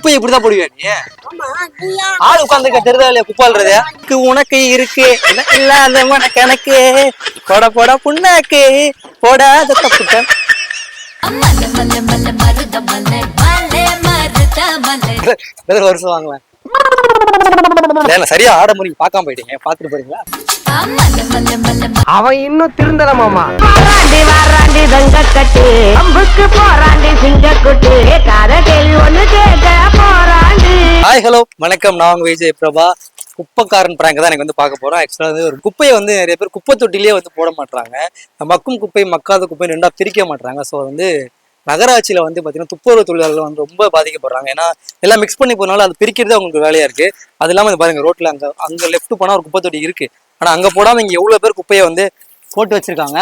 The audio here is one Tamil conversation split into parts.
குப்பையை இப்படிதான் போடுவியா நீ? ஆள் உட்காந்துருக்க தெரியுதா இல்லையா குப்பால்றது? உனக்கு இருக்கு இல்லாத கணக்கு போட போட புண்ணாக்கு போடாத தப்புட்ட வருஷம் வாங்கலாம். சரியா ஆட முடியும் பார்க்காம போயிட்டீங்க, பாத்துட்டு போறீங்களா? அவன் இன்னும் திருந்தல மாமா. ஹாய் ஹலோ வணக்கம், நான் உங்க விஜய் பிரபா. குப்பைக்காரன் பிராங்க் தான் எனக்கு வந்து பார்க்க போறோம். ஆக்சுவலா வந்து ஒரு குப்பையை வந்து நிறைய பேர் குப்பை தொட்டிலேயே வந்து போட மாட்டாங்க. மக்கும் குப்பை மக்காத குப்பை ரெண்டா பிரிக்க மாட்டாங்க. ஸோ வந்து நகராட்சியில வந்து பாத்தீங்கன்னா துப்புரவு தொழிலாளர்கள் வந்து ரொம்ப பாதிக்கப்படுறாங்க. ஏன்னா எல்லாம் மிக்ஸ் பண்ணி போனாலும் அது பிரிக்கிறது அவங்களுக்கு வேலையா இருக்கு. அது இல்லாம பாருங்க ரோட்ல அங்க லெஃப்ட் போனா ஒரு குப்பை தொட்டி இருக்கு. ஆனா அங்க போடாம இங்க எவ்வளவு பேர் குப்பையை வந்து போட்டு வச்சிருக்காங்க.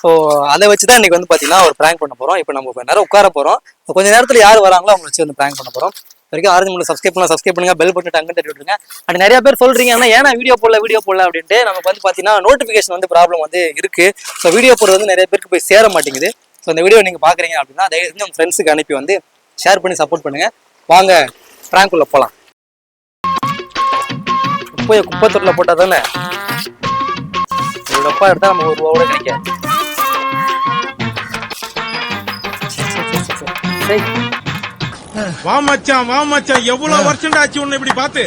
ஸோ அதை வச்சுதான் இன்னைக்கு வந்து பாத்தீங்கன்னா ஒரு பிராங்க் பண்ண போறோம். இப்போ நம்ம கொஞ்ச நேரம் உட்கார போறோம். கொஞ்ச நேரத்துல யார் வராங்களோ அவங்க வச்சு வந்து பிராங்க் பண்ண போறோம். வரைக்கும் ஆரஞ்சு மூலம் சப்ஸ்கிரைப் பண்ணுங்க, பெல் பட்டன் டங்கு தட்டி விட்டுருங்க. அப்படி நிறைய பேர் சொல்றீங்க ஏன்னா வீடியோ போடல அப்படின்ட்டு. நமக்கு வந்து பாத்தீங்கன்னா நோட்டிபிகேஷன் வந்து ப்ராப்ளம் வந்து இருக்கு. ஸோ வீடியோ போடுறது வந்து நிறைய பேருக்கு போய் சேர மாட்டேங்குது. ஸோ இந்த வீடியோ நீங்க பாக்குறீங்க அப்படின்னா தயவு செஞ்சு உங்க ஃப்ரெண்ட்ஸுக்கு அனுப்பி வந்து ஷேர் பண்ணி சப்போர்ட் பண்ணுங்க. வாங்க பிராங்க் உள்ள போலாம். குப்பை தொட்டில போட்டா தானே ஒரு அப்பா எடுத்தா நம்ம ஒரு ரூபாவோட கிடைக்காது. வா மச்சான் எவ்வளவு வருஷம் ஆச்சு உன்னை இப்படி பார்த்து.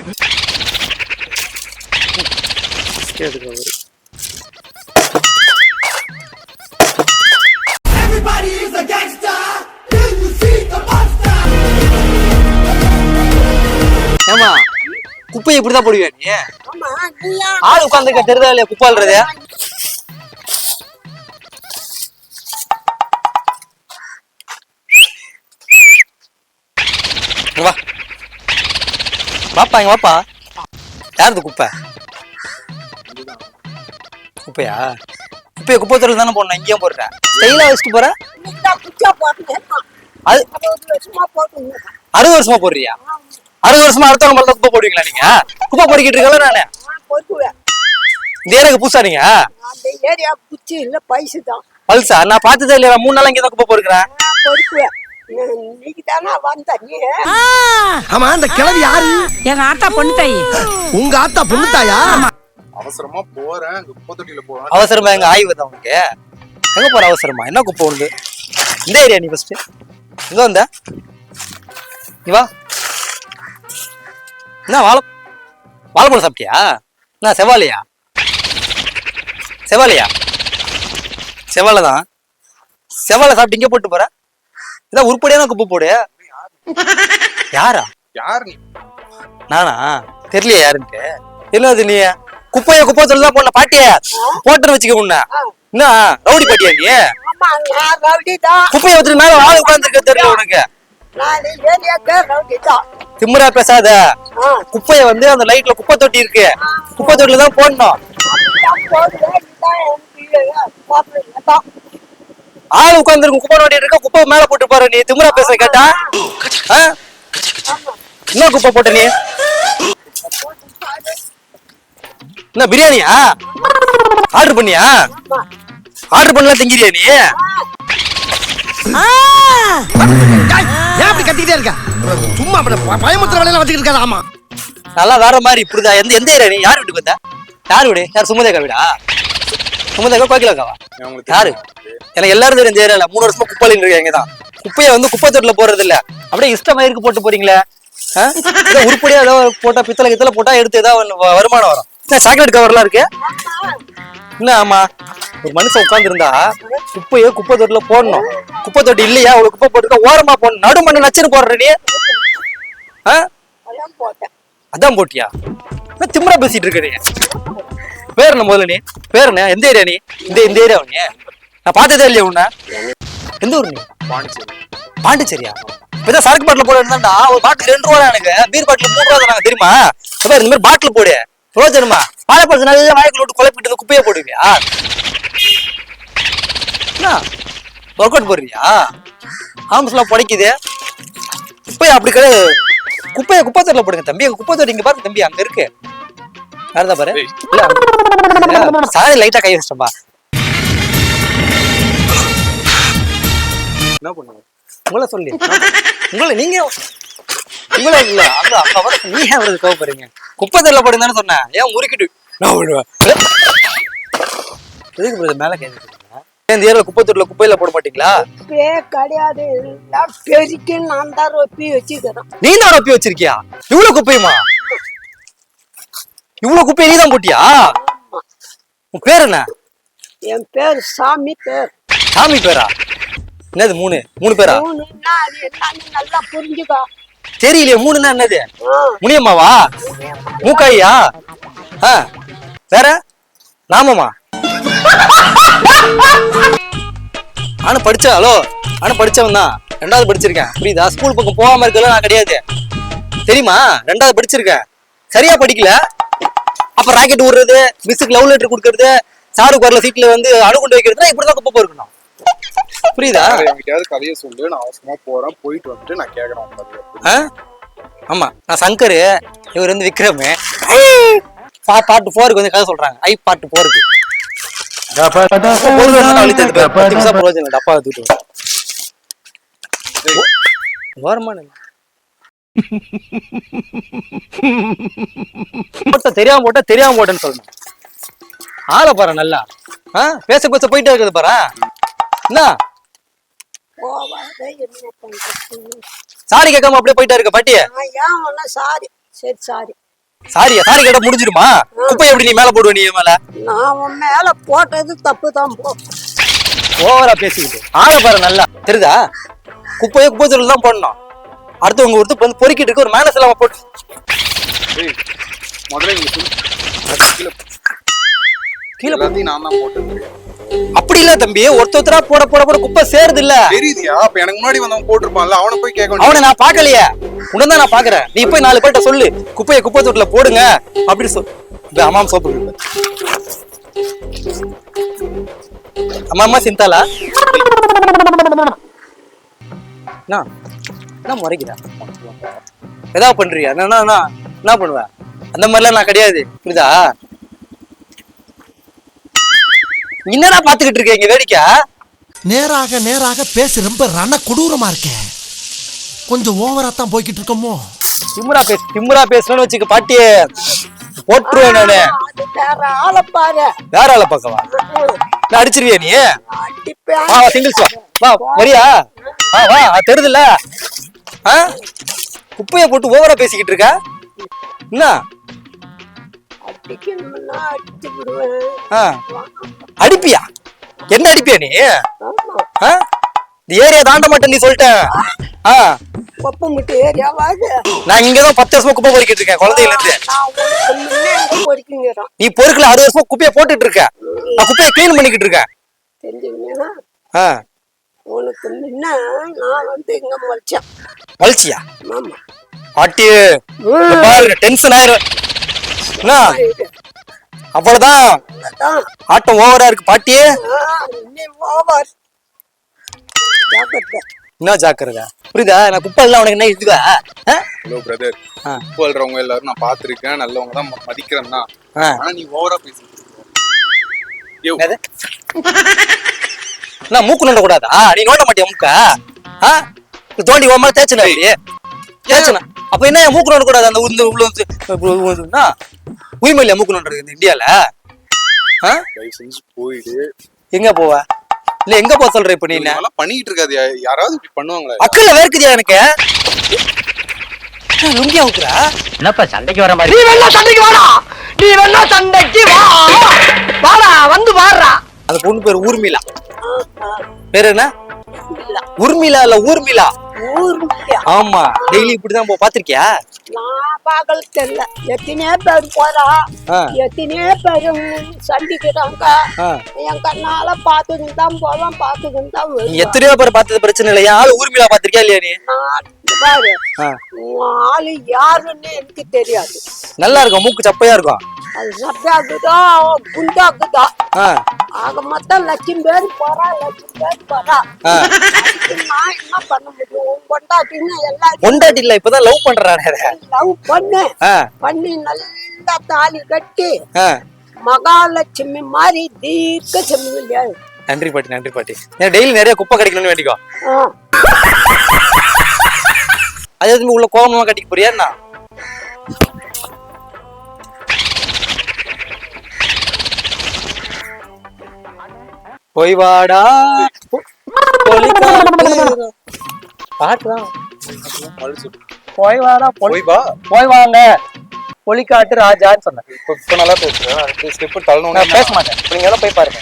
ஏமா குப்பையை இப்படிதான் போடுவியா நீ? ஆள் உட்காந்துருக்க தெரியுதா இல்லையா குப்பால்றது? வா வாப்பா, இங்க வாப்பா. யாருது குப்பை? குப்பையா? குப்பையை குப்பை தொட்டில தானே போடணும். இங்கேயும் போடுறேன் ஸ்டைலா வச்சுட்டு போற. அது 60 வருஷமா போடுறியா? 60 வருஷமா அடுத்தவங்க மேல குப்பை போடுவீங்களா நீங்க? குப்பை பொறுக்கிட்டு இருக்கல நானு. இந்த ஏரியாக்கு புதுசா நீங்க? பல்சா? நான் பார்த்ததே இல்லையா. 3 நாளா இங்கதான் குப்பை பொறுக்கிறேன். ஆமா, அந்த கிழவி யாரு? எங்க ஆத்தா பொண்ணு தாயி. உங்க ஆத்தா பொண்ணு தாயா? அவசரமா போறேன், குப்பை தொட்டில போறேன். அவசரமா எங்க ஆய்வு தான் உனக்கு? எங்க போற அவசரமா? என்ன குப்பை உண்டு? இந்த ஏரியா நீ ஃபர்ஸ்ட் இங்க வந்த நீ வா. என்ன வாழைப்பழம் சாப்பிட்டியா? என்ன செவ்வாழையா? செவ்வாழை தான். செவ்வாழை சாப்பிட்டு இங்க போட்டு போற. இதான் உருப்படியான குப்பை போடு. யாரா? யார் நீ? நானா? தெரியலையா யாருன்ட்டு? என்னது நீ? குப்பைய குப்பை சொல்லலாம் போன பாட்டிய போட்டுன்னு வச்சுக்க. உன்ன என்ன ரவுடி பாட்டியா நீ? குப்பையை வச்சுட்டு மேல ஆள் உட்கார்ந்துருக்க தெரியல உனக்கு. திமிரா பேசாத. குப்பைய வந்து அந்த லைட்ல குப்பை தொட்டி இருக்கு, குப்பை தொட்டில தான் போடணும். ஆள் உட்கார்ந்துருக்கு, குப்பை நோண்டி இருக்க, குப்பை மேல போட்டு பாரு. நீ திமிரா பேச கேட்டா என்ன குப்பை போட்ட நீ? என்ன பிரியாணியா ஆர்டர் பண்ணியா? ஆர்டர் பண்ணல திங்கிறியா நீ? அப்படி கத்திக்கிட்டே இருக்க. சும்மா பயமுத்திர வேலையில வச்சுக்கிட்டு இருக்காது. ஆமா, நல்லா வேற மாதிரி இப்படிதான். எந்த ஏரியா நீ? யார் வீட்டுக்கு வந்த? யார் வீடு? யார்? சுமதேகா வீடா? சுமதேகா கோகிலாக்காவா? யாரு? எனக்கு எல்லாரும் தெரியும் இந்த ஏரியால 3 வருஷமா குப்பையில இருக்காங்க தான். குப்பையை வந்து குப்பை தொட்டில போடுறது இல்ல, அப்படியே இஷ்டமயிருக்கு போட்டு போறீங்களே. உருப்படியா ஏதாவது போட்டா பித்தளை போட்டா எடுத்து ஏதாவது வருமானம் வரும். சாக்லேட் கவர்லாம் இருக்கு. என்ன? ஆமா, ஒரு மனுஷன் உட்கார்ந்து இருந்தா குப்பையை குப்பை தொட்டில போடணும். குப்பை தொட்டி இல்லையா? ஒரு குப்பை போட்டுக்க ஓரமா போடணும். நடு மண்ணு நச்சுன்னு போடுற நீ. அதான் போட்டியா? திமிரா பேசிட்டு இருக்க நீ. பேர் என்ன முதல்ல? நீ பேர் என்ன? எந்த ஏரியா நீ? இந்த ஏரியா நீ? நான் பார்த்ததே இல்லையா உன்ன. எந்த ஊர் நீ? பாண்டிச்சேரியா? இப்பதான் சரக்கு பாட்டில் போட இருந்தா ஒரு பாட்டில் 2 ரூபா. எனக்கு பீர் பாட்டில் 3 ரூபா தராங்க தெரியுமா? இந்த மாதிரி பாட்டில் போடு. ரோஜனமா வாழைப்பழம் நல்ல வாய்க்குள்ள விட்டு குழப்பிட்டு குப்பையை போடுவியா? ஒர்க் அவுட் போடுறியா? ஆம்ஸ்லாம் புடைக்குது. குப்பையை அப்படி கிடையாது. குப்பையை குப்பை தொட்டில போடுங்க தம்பி. குப்பை தொட்டி இங்க பாருங்க தம்பி, அங்க இருக்கு. வேறதா பாரு. சாரி லைட்டா கை வச்சிட்டப்பா. என்ன பண்ணுங்க உங்களை சொல்லி உங்களை நீங்க இவ்வளவு இல்ல அங்க அங்க வர நீ ஏன் அவருக்கு கோவப்படுறீங்க? குப்பை தொட்டில போடுங்கன்னு சொன்னேன், ஏன் முறுக்கிட்டு நான் விடுவேன். எதுக்கு பிரதர் மேல கேட்குறீங்க? இந்த ஏரியால குப்பை தொட்டில குப்பையில போட மாட்டீங்களா? கிடையாது, பெருக்கி நான் தான் ரொப்பி வச்சுக்கிறேன். நீ தான் ரொப்பி வச்சிருக்கியா? இவ்வளவு குப்பையுமா? இவ்வளவு குப்பையை நீ தான் போட்டியா? உன் பேர் என்ன? என் பேர் சாமி பேர். சாமி பேரா? என்னது மூணு பேரா? மூணுன்னா அது என்னன்னு நல்லா புரிஞ்சுக்கோ. தெரியலையே, மூணுன்னா என்னது? முனியம்மாவா? மூக்காயியா? வேற நாமமா? ஆனா படிச்சவன் தான். 2வது படிச்சிருக்கேன், புரியுதா? ஸ்கூல் பக்கம் போகாம இருக்கல நான் கிடையாது, தெரியுமா? 2வது படிச்சிருக்கேன், சரியா படிக்கல. அப்ப ராக்கெட் விடுறது, மிஸ்ஸுக்கு லவ் லெட்டர் கொடுக்கறது, சாருக்கு வரல சீட்ல வந்து அணுகுண்டு வைக்கிறதுனா இப்படிதான் குப்பை போயிருக்கணும், புரியுதா? என்கிட்டயாவது கதையை சொல்லு, நான் அவசரமா போறேன், போயிட்டு வந்துட்டு நான் கேக்குறேன். ஆமா, நான் சங்கரு, இவர் வந்து விக்ரம். பார்ட் 4க்கு வந்து கதை சொல்றாங்க. பார்ட் 4க்கு டப்பா தூட்டு தெரியாம போட்டேன்னு சொல்லணும். ஆளை பாரு நல்லா, பேச போயிட்டே இருக்குது பாரு. என்ன சாரி கேட்காம அப்படியே போயிட்டா இருக்க பாட்டி? சாரி, சரி சாரி. சாரியா? சாரி கேட்டா முடிஞ்சிருமா? குப்பை எப்படி நீ மேல போடுவ? நீ மேல நான் உன் மேல போட்டது தப்பு தான். ஓவரா பேசிக்கிட்டு ஆளை பாரு நல்லா, தெரியுதா? குப்பையை குப்பை தொட்டில தான் போடணும். அடுத்தவங்க ஒருத்தர் வந்து பொறுக்கிட்டு இருக்க, ஒரு மேனஸ் இல்லாம போட்டு கீழே நான் தான் போட்டு. அப்படி இல்ல தம்பி, ஒருத்தரா போட போட போட குப்பை சேருது இல்ல? தெரியுதியா? அப்ப எனக்கு முன்னாடி வந்தவன் போட்டிருப்பான்ல, அவனை போய் கேட்கணும். அவனை நான் பாக்கலையே, உடனே நான் பாக்குறேன். நீ போய் 4 பேர்ட்ட சொல்லு, குப்பையை குப்பை தொட்டில போடுங்க அப்படின்னு சொல்லு. அம்மா சோப்பு அம்மா சிந்தாலா என்ன முறைக்கிறா? ஏதாவது பண்றியா? என்ன பண்ணுவேன்? அந்த மாதிரிலாம் நான் கிடையாது, புரியுதா? என்னடா பாத்துக்கிட்டு இருக்க இங்க வேடிக்கை? நேராக பேச ரொம்ப ரண கொடூரமா இருக்க. கொஞ்சம் ஓவரா தான் போய்கிட்டு இருக்கோமோ. திமுறா பேசணும்னு வச்சுக்க பாட்டியே, போட்டுருவேன் நானு. வேற ஆளை பார்க்கவா? நான் அடிச்சிருவியா நீ? சிங்கிள்ஸ் வா வரியா? வா தெரியுதுல்ல? குப்பைய போட்டு ஓவரா பேசிக்கிட்டு இருக்க. என்ன அடிப்பியா? என்ன அடிப்பியா நீ? ஏரியா தாண்ட மாட்டேன் நீ சொல்லிட்டேன். நான் இங்கதான் 10 வருஷமா குப்பை பொறுக்கிட்டு இருக்கேன், குழந்தையில இருந்து. நீ பொறுக்கல, 6 வருஷமா குப்பையை போட்டுட்டு இருக்க. நான் குப்பையை கிளீன் பண்ணிக்கிட்டு இருக்கேன். உனக்கு முன்ன நான் வந்து இங்க மலிச்சியா பாட்டி? டென்ஷன் ஆயிரும். என்ன அவ்வளவுதான், ஆட்டம் ஓவரா இருக்கு பாட்டியே. என்ன ஜாக்கிரதா, புரியுதா? நான் குப்பை எல்லாம் உனக்கு என்ன இதுவா? ஹலோ பிரதர், குப்பை அள்ளுறவங்க எல்லாரும் நான் பாத்திருக்கேன், நல்லவங்க தான் மதிக்கிறேன் தான். ஆனா நீ ஓவரா பேசிட்டு நான் மூக்கு நோண்ட கூடாதா? நீ நோண்ட மாட்டியா மூக்கா? தோண்டி ஓமா தேய்ச்சனா இல்லையே? தேய்ச்சனா அப்ப என்ன மூக்கு நோண்ட கூடாது? அந்த உயிர்மையில மூக்கு நோண்டுறது இந்த இந்தியால? போயிடு. எங்க போவ? இல்ல எங்க போக சொல்ற இப்ப? நீ என்ன பண்ணிட்டு இருக்காது? யாராவது இப்படி பண்ணுவாங்களா? அக்கல்ல வேர்க்குதியா எனக்கு? லுங்கியா ஊக்குறா? என்னப்பா சண்டைக்கு வர மாதிரி? நீ வேணா சண்டைக்கு வாடா, வாடா வந்து வாடுறா. அந்த பொண்ணு பேர் ஊர்மிளா. பேரு என்ன? உர்மிளா இல்ல ஊர்மிளா? ஆமா, டெய்லி இப்படிதான் பாத்திருக்கியா? நான் பாக்கல தெரியல. எத்தனையோ பேர் போறா, எத்தனையோ பேரு சண்டிக்கிறாங்க. என் கண்ணால பாத்துக்கிட்டு தான் போவேன், பாத்துக்கிட்டு தான் வருவேன். எத்தனையோ பேர் பார்த்தது பிரச்சனை இல்லையா? ஆளு ஊர்மிளா பாத்திருக்கியா இல்லையா நீ? பாரு, ஆளு யாருன்னு எனக்கு தெரியாது. நல்லா இருக்கும், மூக்கு சப்பையா இருக்கும். அது சப்பையாக்குதா குண்டாக்குதா, ஆக மொத்தம் 1,00,000 பேர் போறா, 1,00,000 பேர் போறா. நான் என்ன பண்ண முடியும்? உன் பொண்டாட்டின்னு எல்லாரும் பொண்டாட்டி இல்ல, இப்பதான் லவ் பண்றானே. லவ் பண்ணி நல்லா தாலி கட்டி மகாலட்சுமி மாதிரி தீர்க்க செல்லுங்க. நன்றி பாட்டி, நன்றி பாட்டி. டெய்லி நிறைய குப்பை கிடைக்கணும்னு வேண்டிக்கோ. அதே திரும்பி உள்ள கோவமா கட்டிக்க போறியா என்ன? போய் வாடா பாட்டுதான். போய் வாடா போய் வா. போய் வாங்க பொலிக்காட்டு ராஜான்னு சொன்னேன். இப்ப நல்லா பேசுறேன். ஸ்டெப் தள்ளணும். நான் பேச மாட்டேன். நீங்க எல்லாம் போய் பாருங்க.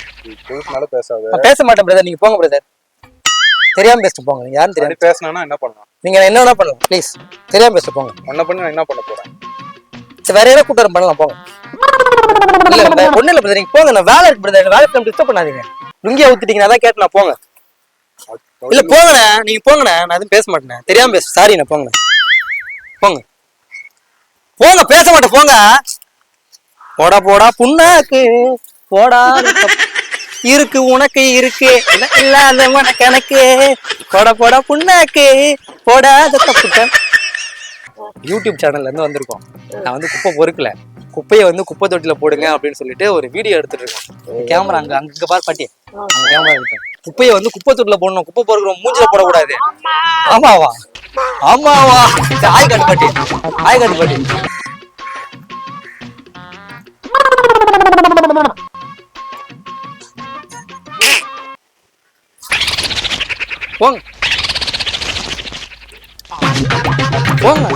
நல்லா பேசாத. நான் பேச மாட்டேன் பிரதர். நீங்க போங்க பிரதர். தெரியாம பேசிட்டு போங்க. நீங்க யாரும் தெரியாது. பேசினா என்ன பண்ணலாம்? நீங்க என்ன வேணா பண்ணலாம் ப்ளீஸ். தெரியாம பேசிட்டு போங்க. என்ன பண்ணி நான் என்ன பண்ண போறேன்? சரி வேற யாராவது கூட்டம் பண்ணலாம் போங்க. இல்ல ஒண்ணு இல்ல பிரதர். நீங்க போங்க. நான் வேலை இருக்கு பிரதர். வேலை டைம் டிஸ்டர்ப் பண்ணாதீங்க. லுங்கியா ஊத்திட்டீங்க. அதான் கேட்டு நான் போங்க. இல்ல போங்கண்ணே. நீங்க போங்கண்ணே. நான் எதுவும் பேச மாட்டேன். தெரியாம பேச சாரிண்ணே. போங்க போங்க போங்க. பேச மாட்டேன் போங்க. போடா போடா புண்ணாக்கு போடா இருக்கு உனக்கு இருக்கு இல்லாத உனக்கு எனக்கு போடா போடா புண்ணாக்கு போடாத தப்பு. யூடியூப் சேனல்ல இருந்து வந்திருக்கோம். நான் வந்து குப்பை பொறுக்கல. குப்பையை வந்து குப்பை தொட்டில போடுங்க அப்படின்னு சொல்லிட்டு ஒரு வீடியோ எடுத்துட்டு இருக்கோம். கேமரா அங்க அங்க பாரு பாட்டி. அங்க கேமரா இருக்கு. குப்பையை வந்து குப்பை தொட்டில போடணும். குப்பை பொறுக்கிறோம் மூஞ்சில போடக்கூடாது. ஆமாவா ஆமாவா. ஆய் காட்டு பாட்டி. ஆய் காட்டு பாட்டி. போங்க போங்க.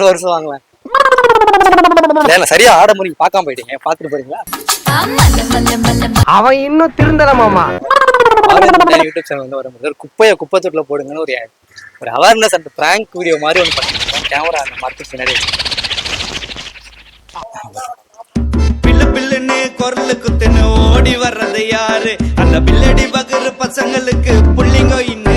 வருஷம் வாங்கலாம். சரியா ஆட முடியும். பார்க்காம போயிட்டீங்க. பாத்துட்டு போறீங்களா? அவன் இன்னும் திருந்தல மாமா. யூடியூப் சேனல் வந்து வர குப்பையை குப்பை தொட்டில போடுங்கன்னு ஒரு அவேர்னஸ் அந்த பிராங்க் வீடியோ மாதிரி ஒன்று பண்ணிருக்கோம். கேமரா அந்த மரத்துக்கு பின்னாடி பில்லு பில்லுன்னு குரலு குத்துன்னு ஓடி வர்றது யாரு? அந்த பில்லடி பகுரு பசங்களுக்கு புள்ளிங்க இன்னும்